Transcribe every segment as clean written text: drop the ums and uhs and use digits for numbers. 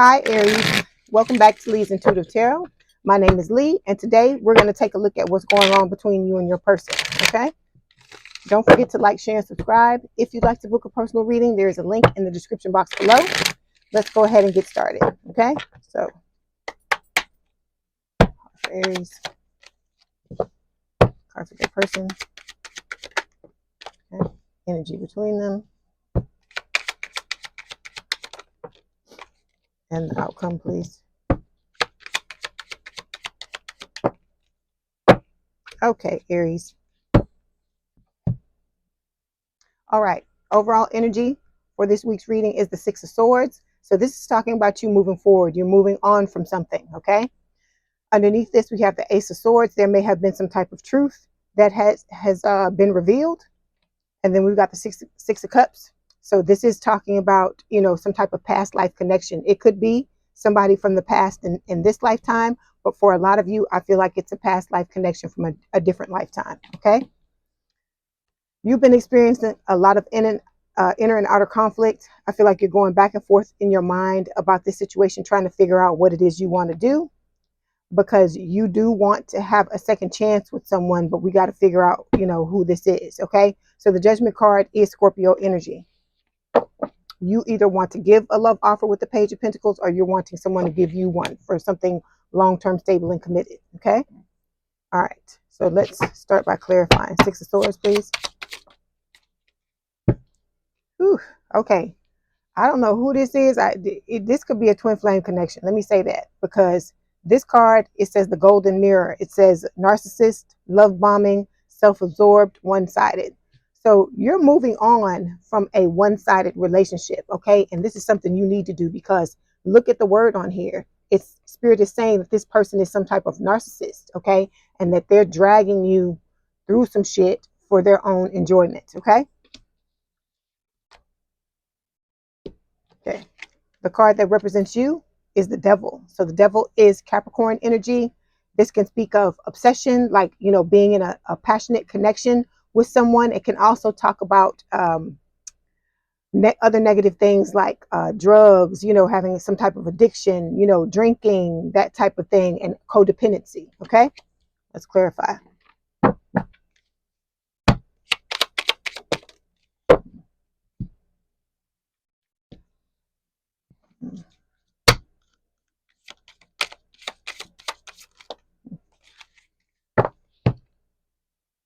Hi Aries, welcome back to Leigh's Intuitive Tarot. My name is Leigh, and today we're going to take a look at what's going on between you and your person, okay? Don't forget to like, share, and subscribe. If you'd like to book a personal reading, there is a link in the description box below. Let's go ahead and get started, okay? So, for Aries, cards for your person, okay? Energy between them, and the outcome, please. Okay, Aries. All right, overall energy for this week's reading is the Six of Swords. So this is talking about you moving forward. You're moving on from something, okay? Underneath this, we have the Ace of Swords. There may have been some type of truth that has been revealed. And then we've got the Six of Cups. So this is talking about, some type of past life connection. It could be somebody from the past in this lifetime, but for a lot of you, I feel like it's a past life connection from a different lifetime, okay? You've been experiencing a lot of inner and outer conflict. I feel like you're going back and forth in your mind about this situation, trying to figure out what it is you want to do, because you do want to have a second chance with someone, but we got to figure out, who this is, okay? So the Judgment card is Scorpio energy. You either want to give a love offer with the Page of Pentacles, or you're wanting someone to give you one for something long-term, stable, and committed, okay? All right, so let's start by clarifying. Six of Swords, please. Whew, okay, I don't know who this is. This could be a twin flame connection. Let me say that, because this card, it says the golden mirror. It says narcissist, love bombing, self-absorbed, one-sided. So you're moving on from a one-sided relationship, okay? And this is something you need to do, because look at the word on here. It's Spirit is saying that this person is some type of narcissist, okay? And that they're dragging you through some shit for their own enjoyment, okay? Okay. The card that represents you is the Devil. So the Devil is Capricorn energy. This can speak of obsession, like, being in a passionate connection with someone. It can also talk about other negative things like drugs, having some type of addiction, drinking, that type of thing, and codependency. Okay, let's clarify.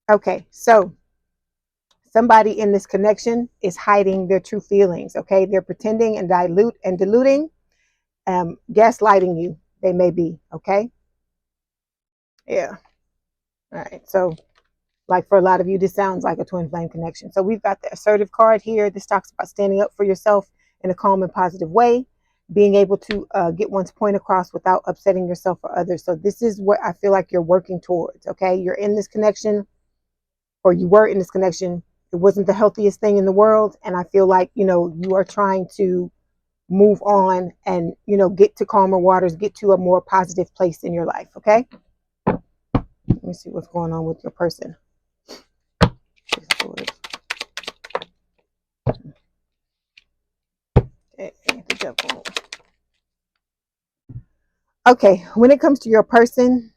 Okay, so somebody in this connection is hiding their true feelings. Okay, they're pretending and diluting, gaslighting you. They may be. Okay, yeah. All right, so like for a lot of you, this sounds like a twin flame connection. So we've got the assertive card here. This talks about standing up for yourself in a calm and positive way, being able to get one's point across without upsetting yourself or others. So this is what I feel like you're working towards. Okay, you're in this connection, or you were in this connection. It wasn't the healthiest thing in the world, and I feel like you are trying to move on and get to calmer waters, get to a more positive place in your life. Okay, let me see what's going on with your person. Okay, when it comes to your person,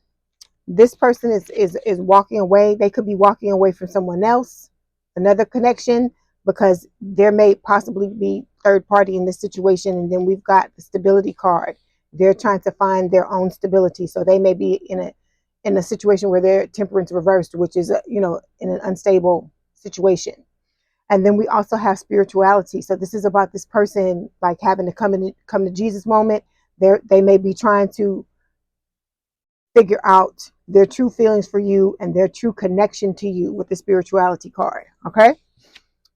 this person is walking away. They could be walking away from someone else, another connection, because there may possibly be third party in this situation. And then we've got the stability card. They're trying to find their own stability, so they may be in a situation where their temperance reversed, which is in an unstable situation. And then we also have spirituality. So this is about this person like having to come to Jesus moment. They may be trying to figure out their true feelings for you and their true connection to you with the spirituality card. Okay.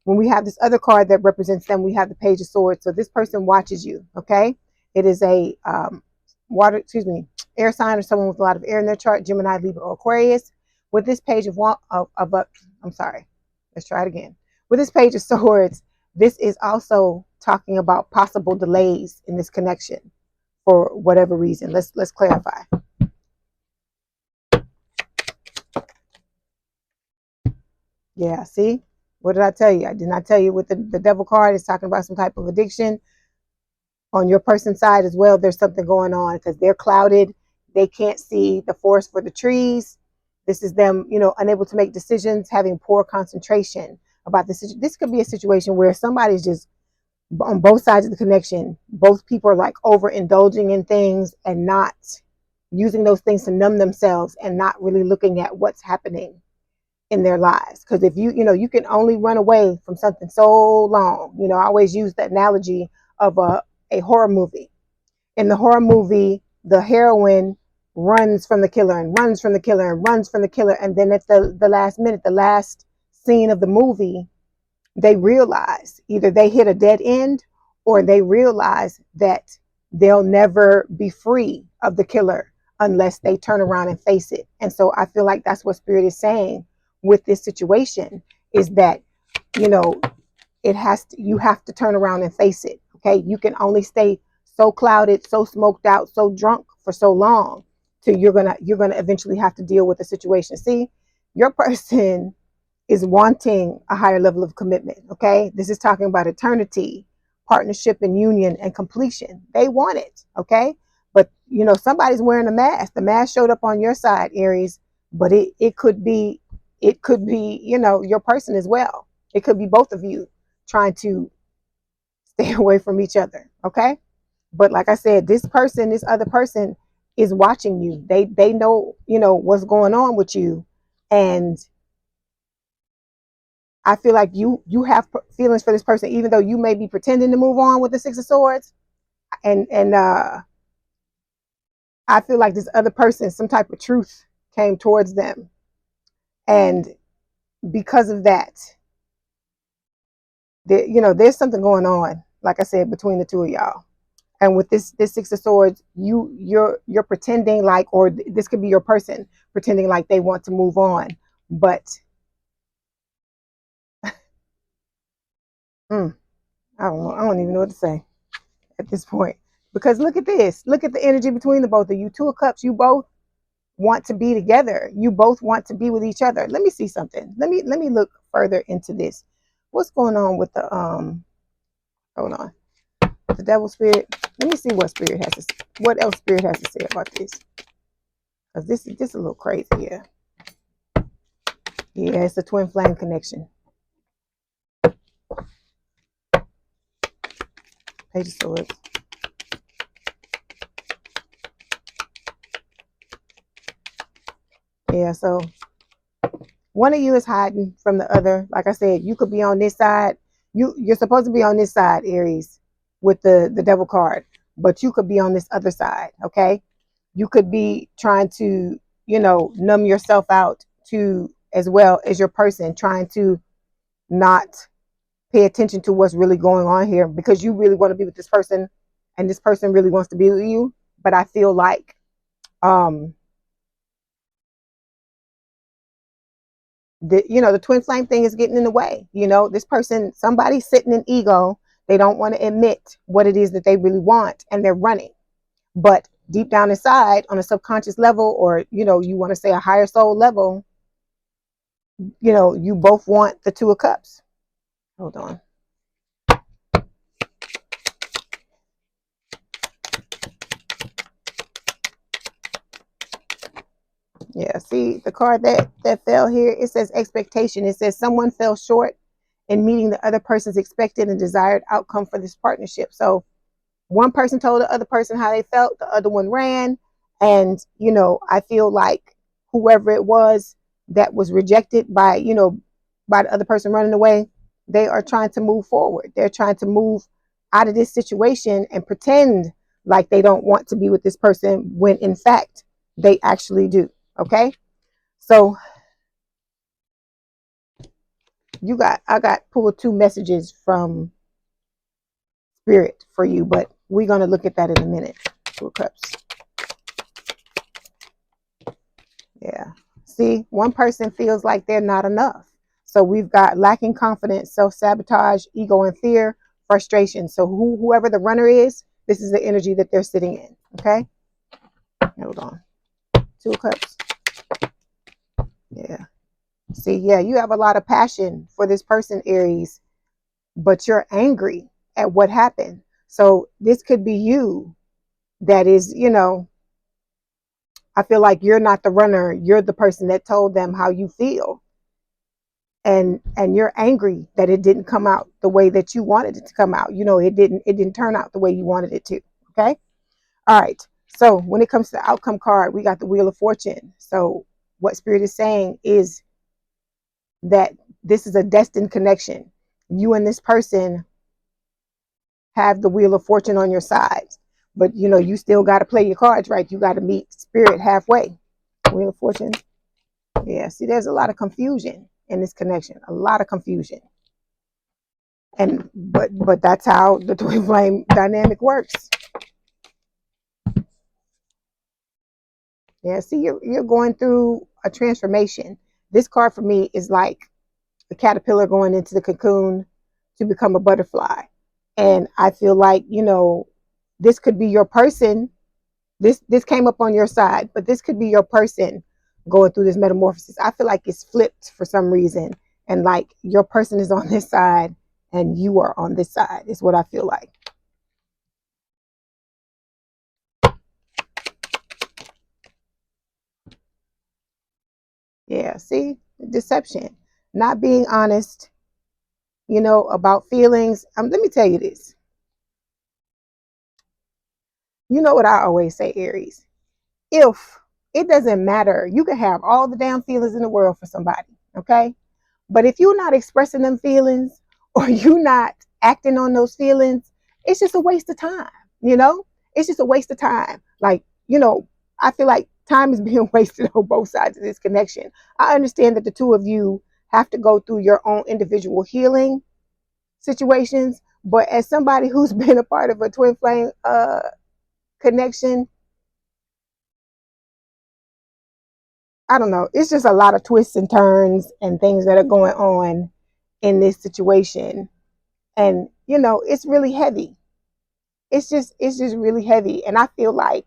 When we have this other card that represents them, we have the Page of Swords. So this person watches you. Okay. It is a air sign, or someone with a lot of air in their chart, Gemini, Libra, or Aquarius. With this page let's try it again. With this Page of Swords, this is also talking about possible delays in this connection for whatever reason. Let's clarify. Yeah, see? What did I tell you? I did not tell you with the Devil card, it's talking about some type of addiction. On your person's side as well, there's something going on because they're clouded. They can't see the forest for the trees. This is them, unable to make decisions, having poor concentration about this. This could be a situation where somebody's just on both sides of the connection. Both people are like overindulging in things and not using those things to numb themselves and not really looking at what's happening in their lives. Because if you can only run away from something so long. I always use the analogy of a horror movie. In the horror movie, the heroine runs from the killer and runs from the killer and runs from the killer. And then at the last minute, the last scene of the movie, they realize either they hit a dead end or they realize that they'll never be free of the killer unless they turn around and face it. And so I feel like that's what Spirit is saying with this situation, is that, you have to turn around and face it. Okay. You can only stay so clouded, so smoked out, so drunk for so long till you're gonna eventually have to deal with the situation. See, your person is wanting a higher level of commitment. Okay. This is talking about eternity, partnership and union and completion. They want it. Okay. But somebody's wearing a mask. The mask showed up on your side, Aries, but it could be your person as well. It could be both of you trying to stay away from each other. Okay. But like I said, this other person is watching you. They know, what's going on with you. And I feel like you have feelings for this person, even though you may be pretending to move on with the Six of Swords. And I feel like this other person, some type of truth came towards them. And because of that, there's something going on, like I said, between the two of y'all. And with this Six of Swords, you're pretending like, or this could be your person pretending like they want to move on, but I don't know. I don't even know what to say at this point, because look at this. Look at the energy between the both of you. Two of Cups. You both want to be together. You both want to be with each other. Let me see something. Let me look further into this. What's going on with the hold on, the devil spirit? Let me see what else Spirit has to say about this, because this is just a little crazy here. Yeah, it's a twin flame connection. Page of Swords. Yeah, so one of you is hiding from the other. Like I said, you could be on this side. You're supposed to be on this side, Aries, with the devil card, but you could be on this other side. Okay, you could be trying to numb yourself out to, as well as your person, trying to not pay attention to what's really going on here, because you really want to be with this person and this person really wants to be with you. But I feel like the twin flame thing is getting in the way. This person, somebody's sitting in ego. They don't want to admit what it is that they really want, and they're running. But deep down inside, on a subconscious level, or you want to say a higher soul level, you both want the Two of Cups. Hold on. Yeah, see the card that fell here, it says expectation. It says someone fell short in meeting the other person's expected and desired outcome for this partnership. So one person told the other person how they felt, the other one ran. And I feel like whoever it was that was rejected by by the other person running away, they are trying to move forward. They're trying to move out of this situation and pretend like they don't want to be with this person, when in fact they actually do. Okay, so I got pulled 2 messages from Spirit for you, but we're going to look at that in a minute. Two of Cups. Yeah. See, one person feels like they're not enough. So we've got lacking confidence, self-sabotage, ego and fear, frustration. So whoever the runner is, this is the energy that they're sitting in. Okay. Hold on. Two of Cups. Yeah. See, yeah, you have a lot of passion for this person, Aries, but you're angry at what happened. So this could be you that is, I feel like you're not the runner. You're the person that told them how you feel. And you're angry that it didn't come out the way that you wanted it to come out. It didn't turn out the way you wanted it to. Okay. All right. So when it comes to the outcome card, we got the Wheel of Fortune. So what Spirit is saying is that this is a destined connection. You and this person have the Wheel of Fortune on your side, but you still got to play your cards right. You got to meet Spirit halfway. Wheel of Fortune. Yeah. See, there's a lot of confusion in this connection. A lot of confusion. But that's how the twin flame dynamic works. Yeah, see, you're going through a transformation. This card for me is like a caterpillar going into the cocoon to become a butterfly. And I feel like, this could be your person. This came up on your side, but this could be your person going through this metamorphosis. I feel like it's flipped for some reason. And like your person is on this side and you are on this side, is what I feel like. Yeah, see, deception, not being honest, about feelings. Let me tell you this. You know what I always say, Aries? If it doesn't matter, you can have all the damn feelings in the world for somebody, okay? But if you're not expressing them feelings or you're not acting on those feelings, it's just a waste of time, you know? It's just a waste of time. Like, I feel like time is being wasted on both sides of this connection. I understand that the two of you have to go through your own individual healing situations, but as somebody who's been a part of a twin flame connection, I don't know. It's just a lot of twists and turns and things that are going on in this situation. And, it's really heavy. It's just really heavy. And I feel like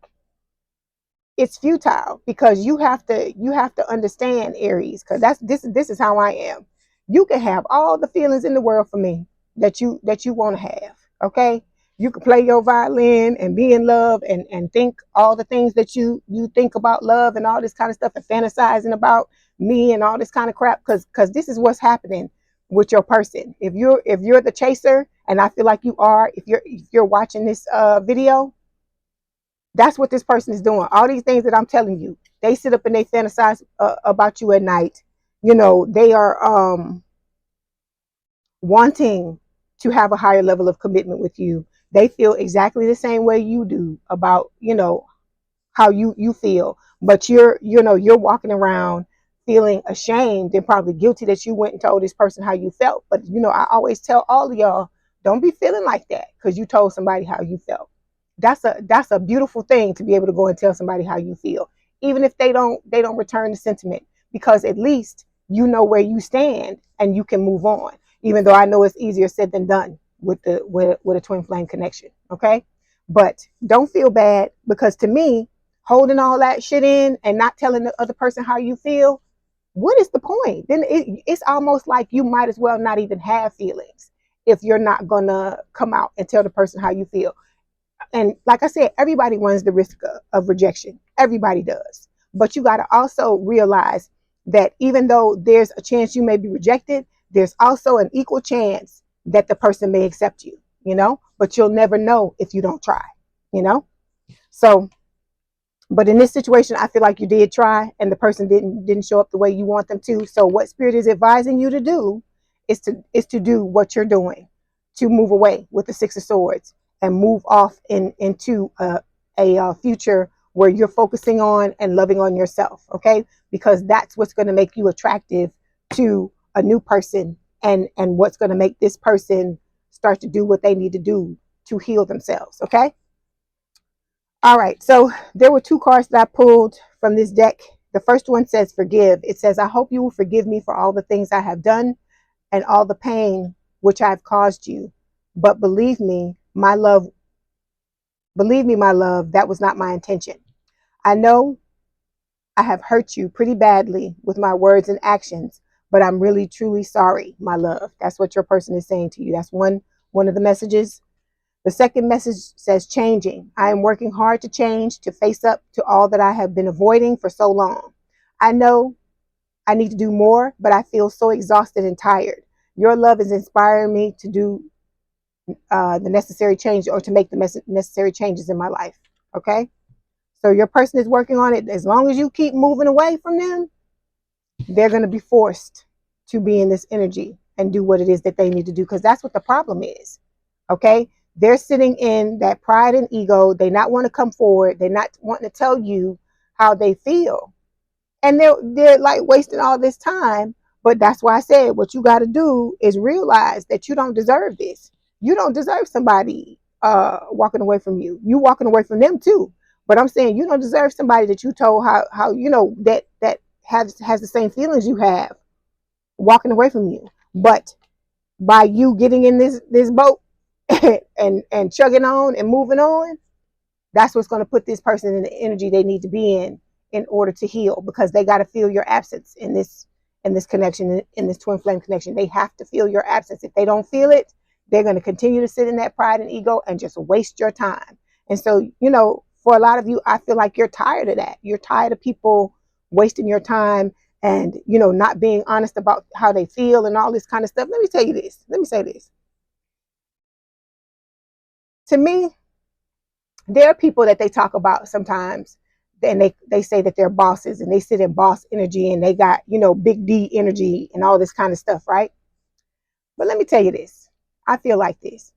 it's futile because you have to understand, Aries, because this is how I am. You can have all the feelings in the world for me that you want to have. Okay. You can play your violin and be in love and think all the things that you think about love and all this kind of stuff and fantasizing about me and all this kind of crap. Because this is what's happening with your person. If you're the chaser, and I feel like you are, if you're watching this video, that's what this person is doing. All these things that I'm telling you, they sit up and they fantasize about you at night. They are wanting to have a higher level of commitment with you. They feel exactly the same way you do about, how you feel, but you're walking around feeling ashamed and probably guilty that you went and told this person how you felt. But I always tell all of y'all, don't be feeling like that because you told somebody how you felt. That's a beautiful thing to be able to go and tell somebody how you feel, even if they don't return the sentiment, because at least you know where you stand and you can move on, even though I know it's easier said than done with a twin flame connection. Okay, but don't feel bad, because to me, holding all that shit in and not telling the other person how you feel, what is the point? Then it's almost like you might as well not even have feelings if you're not gonna come out and tell the person how you feel. And like I said, everybody runs the risk of rejection. Everybody does. But you got to also realize that even though there's a chance you may be rejected, there's also an equal chance that the person may accept you, but you'll never know if you don't try, you know? So, but in this situation, I feel like you did try and the person didn't show up the way you want them to. So what Spirit is advising you to do is to do what you're doing, to move away with the Six of Swords and move off into a future where you're focusing on and loving on yourself, okay? Because that's what's going to make you attractive to a new person, and what's going to make this person start to do what they need to do to heal themselves, okay? All right, so there were two cards that I pulled from this deck. The first one says forgive. It says, I hope you will forgive me for all the things I have done and all the pain which I've caused you. But believe me, my love, that was not my intention. I know I have hurt you pretty badly with my words and actions, but I'm really, truly sorry, my love. That's what your person is saying to you. That's one of the messages. The second message says changing. I am working hard to change, to face up to all that I have been avoiding for so long. I know I need to do more, but I feel so exhausted and tired. Your love is inspiring me to do the necessary change, or to make the necessary changes in my life. Okay. So your person is working on it. As long as you keep moving away from them, they're going to be forced to be in this energy and do what it is that they need to do, because that's what the problem is. Okay. They're sitting in that pride and ego. They not want to come forward. They're not wanting to tell you how they feel. And they're like wasting all this time. But that's why I said what you got to do is realize that you don't deserve this. You don't deserve somebody walking away from you. You walking away from them too. But I'm saying you don't deserve somebody that you told how you know that has the same feelings you have walking away from you. But by you getting in this boat and chugging on and moving on, that's what's going to put this person in the energy they need to be in order to heal, because they got to feel your absence in this connection, in this twin flame connection. They have to feel your absence. If they don't feel it, they're going to continue to sit in that pride and ego and just waste your time. And so, you know, for a lot of you, I feel like you're tired of that. You're tired of people wasting your time and, you know, not being honest about how they feel and all this kind of stuff. Let me tell you this. Let me say this. To me, there are people that they talk about sometimes, and they say that they're bosses and they sit in boss energy and they got, you know, big D energy and all this kind of stuff, right? But let me tell you this. I feel like this.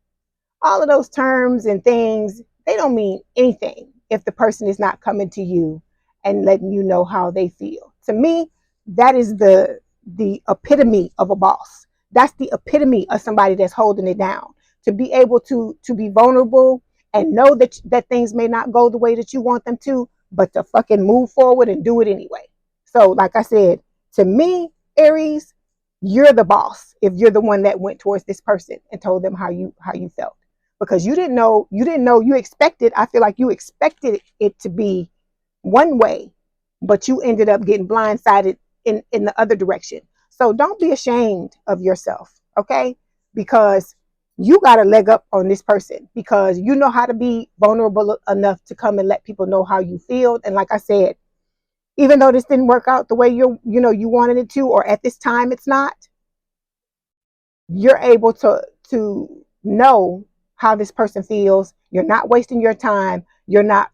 All of those terms and things, they don't mean anything if the person is not coming to you and letting you know how they feel. To me, that is the epitome of a boss. That's the epitome of somebody that's holding it down. To be able to be vulnerable and know that things may not go the way that you want them to, but to fucking move forward and do it anyway. So, like I said, to me, Aries, you're the boss if you're the one that went towards this person and told them how you felt, because you didn't know you expected. I feel like you expected it to be one way, but you ended up getting blindsided in the other direction. So don't be ashamed of yourself, okay? Because you got a leg up on this person, because you know how to be vulnerable enough to come and let people know how you feel. And like I said, even though this didn't work out the way you wanted it to, or at this time it's not, you're able to know how this person feels. You're not wasting your time. You're not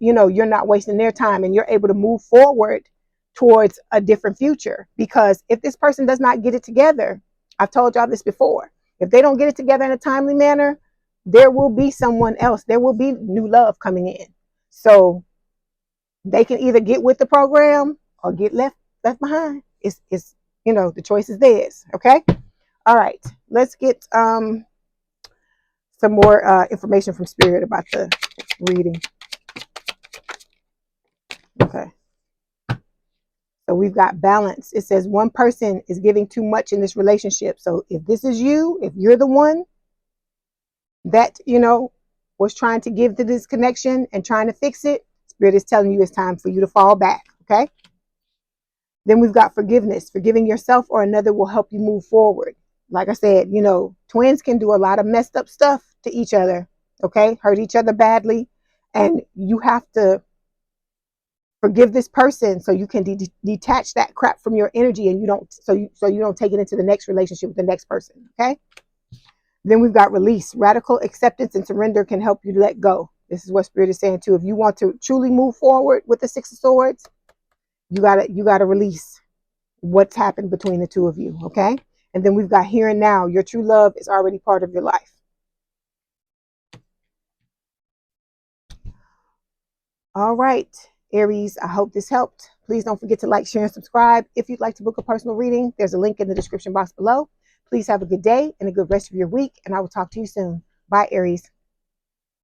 wasting their time, and you're able to move forward towards a different future. Because if this person does not get it together, I've told y'all this before, if they don't get it together in a timely manner, there will be someone else. There will be new love coming in. So they can either get with the program or get left behind. It's the choice is theirs. Okay. All right. Let's get some more information from Spirit about the reading. Okay. So we've got balance. It says one person is giving too much in this relationship. So if this is you, if you're the one that, was trying to give to this connection and trying to fix it, Spirit is telling you it's time for you to fall back. Okay. Then we've got forgiveness. Forgiving yourself or another will help you move forward. Like I said, twins can do a lot of messed up stuff to each other. Okay. Hurt each other badly. And you have to forgive this person so you can detach that crap from your energy, and you don't take it into the next relationship with the next person. Okay. Then we've got release. Radical acceptance and surrender can help you to let go. This is what Spirit is saying too. If you want to truly move forward with the Six of Swords, you gotta release what's happened between the two of you. Okay. And then we've got here and now. Your true love is already part of your life. All right, Aries, I hope this helped. Please don't forget to like, share, and subscribe. If you'd like to book a personal reading, there's a link in the description box below. Please have a good day and a good rest of your week, and I will talk to you soon. Bye, Aries.